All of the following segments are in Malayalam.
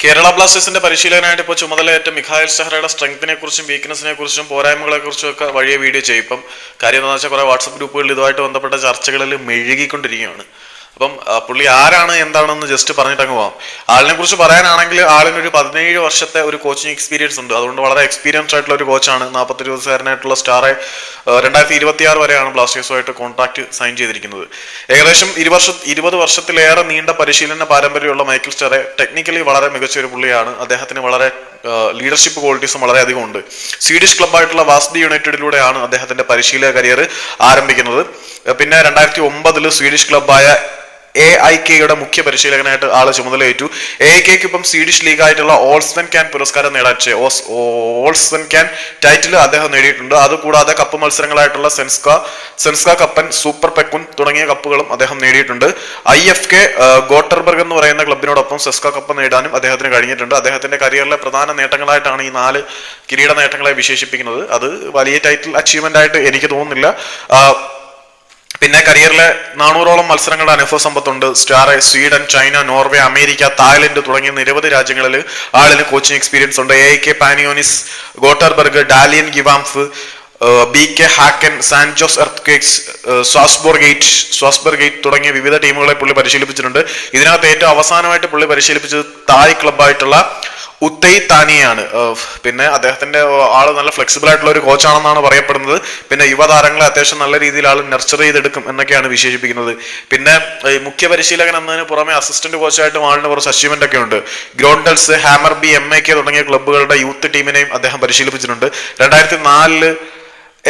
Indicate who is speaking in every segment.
Speaker 1: കേരള ബ്ലാസ്റ്റേഴ്സിന്റെ പരിശീലകനായിട്ട് ഇപ്പോൾ ചുമതലയേറ്റ മിഖായൽ സഹറയുടെ സ്ട്രെങ്ത്തിനെ കുറിച്ചും വീക്ക്നെസിനെ കുറിച്ചും പോരായ്മകളെ കുറിച്ചും ഒക്കെ വഴിയെ വീഡിയോ ചെയ്യും. ഇപ്പം കാര്യം എന്താണെന്ന് വെച്ചാൽ കുറെ വാട്സപ്പ് ഗ്രൂപ്പുകളിൽ ഇതുമായിട്ട് ബന്ധപ്പെട്ട ചർച്ചകളിൽ മെഴുകിക്കൊണ്ടിരിക്കുകയാണ്. അപ്പം പുള്ളി ആരാണ് എന്താണെന്ന് ജസ്റ്റ് പറഞ്ഞിട്ട് അങ്ങ് പോവാം. ആളിനെ കുറിച്ച് പറയാനാണെങ്കിൽ ആളിനൊരു 17 വർഷത്തെ ഒരു കോച്ചിങ് എക്സ്പീരിയൻസ് ഉണ്ട്. അതുകൊണ്ട് വളരെ എക്സ്പീരിയൻസ്ഡ് ആയിട്ടുള്ള ഒരു കോച്ചാണ്. 41 സ്റ്റാറെ 2026 വരെയാണ് ബ്ലാസ്റ്റേഴ്സുമായിട്ട് കോൺട്രാക്ട് സൈൻ ചെയ്തിരിക്കുന്നത്. ഏകദേശം 20 വർഷത്തിലേറെ നീണ്ട പരിശീലന പാരമ്പര്യമുള്ള മൈക്കിൾ സ്റ്റാറെ ടെക്നിക്കലി വളരെ മികച്ച ഒരു പുള്ളിയാണ്. അദ്ദേഹത്തിന് വളരെ ലീഡർഷിപ്പ് ക്വാളിറ്റീസും വളരെയധികം ഉണ്ട്. സ്വീഡിഷ് ക്ലബ്ബായിട്ടുള്ള വാസ്ബി യുണൈറ്റഡിലൂടെയാണ് അദ്ദേഹത്തിന്റെ പരിശീലക കരിയർ ആരംഭിക്കുന്നത്. പിന്നെ 2009 സ്വീഡിഷ് ക്ലബ്ബായ AIKയുടെ മുഖ്യ പരിശീലകനായിട്ട് ആള് ചുമതലയേറ്റു. AIKക്ക് ഇപ്പം സ്വീഡിഷ് ലീഗായിട്ടുള്ള ഓൾസ്വെൻ ക്യാൻ പുരസ്കാരം നേടാൻ ഓൾസ്വെൻ ക്യാൻ ടൈറ്റിൽ അദ്ദേഹം നേടിയിട്ടുണ്ട്. അതുകൂടാതെ കപ്പ് മത്സരങ്ങളായിട്ടുള്ള സെൻസ്ക കപ്പൻ, സൂപ്പർ പെക്കുൻ തുടങ്ങിയ കപ്പുകളും അദ്ദേഹം നേടിയിട്ടുണ്ട്. IFK ഗോട്ടർബർഗ് എന്ന് പറയുന്ന ക്ലബിനോടൊപ്പം സെസ്ക കപ്പ് നേടാനും അദ്ദേഹത്തിന് കഴിഞ്ഞിട്ടുണ്ട്. അദ്ദേഹത്തിന്റെ കരിയറിലെ പ്രധാന നേട്ടങ്ങളായിട്ടാണ് ഈ 4 കിരീട നേട്ടങ്ങളെ വിശേഷിപ്പിക്കുന്നത്. അത് വലിയ ടൈറ്റിൽ അച്ചീവ്മെന്റ് ആയിട്ട് എനിക്ക് തോന്നുന്നില്ല. പിന്നെ കരിയറിലെ 400ഓളം മത്സരങ്ങളുടെ അനുഭവ സമ്പത്തുണ്ട്. Stahre Sweden, China, Norway, America, Thailand തുടങ്ങിയ നിരവധി രാജ്യങ്ങളിൽ ആളിന് കോച്ചിങ് എക്സ്പീരിയൻസ് ഉണ്ട്. AIK പാനിയോനിസ്, ഗോട്ടർബർഗ്, ഡാലിയൻ ഗിവാംഫ്, BK ഹാക്കൻ, സാൻജോസ് എർത്ത്ക്വേക്സ്, സ്വാസ്ബർഗേറ്റ് തുടങ്ങിയ വിവിധ ടീമുകളെ പുള്ളി പരിശീലിപ്പിച്ചിട്ടുണ്ട്. ഇതിനകത്ത് ഏറ്റവും അവസാനമായിട്ട് പുള്ളി പരിശീലിപ്പിച്ചത് തായ് ക്ലബ്ബായിട്ടുള്ള ഉത്തൈ താനിയാണ്. പിന്നെ അദ്ദേഹത്തിന്റെ ആള് നല്ല ഫ്ലെക്സിബിൾ ആയിട്ടുള്ള ഒരു കോച്ചാണെന്നാണ് പറയപ്പെടുന്നത്. പിന്നെ യുവതാരങ്ങളെ അത്യാവശ്യം നല്ല രീതിയിൽ ആൾ നർച്ചർ ചെയ്തെടുക്കും എന്നൊക്കെയാണ് വിശേഷിപ്പിക്കുന്നത്. പിന്നെ മുഖ്യ പരിശീലകൻ എന്നതിന് പുറമെ അസിസ്റ്റന്റ് കോച്ചായിട്ടും ആളിന് കുറച്ച് അച്ചീവ്മെന്റ് ഒക്കെ ഉണ്ട്. ഗ്രോണ്ടൽസ്, ഹാമർബി, MAK തുടങ്ങിയ ക്ലബ്ബുകളുടെ യൂത്ത് ടീമിനെയും അദ്ദേഹം പരിശീലിപ്പിച്ചിട്ടുണ്ട്. 2004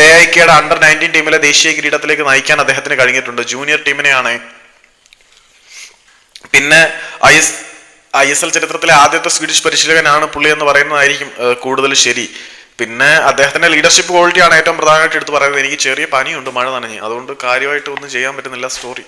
Speaker 1: AIKയുടെ അണ്ടർ-19 ടീമിലെ ദേശീയ കിരീടത്തിലേക്ക് നയിക്കാൻ അദ്ദേഹത്തിന് കഴിഞ്ഞിട്ടുണ്ട്. ജൂനിയർ ടീമിനെയാണ്. പിന്നെ ISL ചരിത്രത്തിലെ ആദ്യത്തെ സ്വീഡിഷ് പരിശീലകനാണ് പുള്ളി എന്ന് പറയുന്നതായിരിക്കും കൂടുതൽ ശരി. പിന്നെ അദ്ദേഹത്തിന്റെ ലീഡർഷിപ്പ് ക്വാളിറ്റിയാണ് ഏറ്റവും പ്രധാനമായിട്ട് എടുത്ത് പറയുന്നത്. എനിക്ക് ചെറിയ പനിയുണ്ട്, മഴ നനഞ്ഞ്, അതുകൊണ്ട് കാര്യമായിട്ട് ഒന്നും ചെയ്യാൻ പറ്റുന്നില്ല. സ്റ്റോറി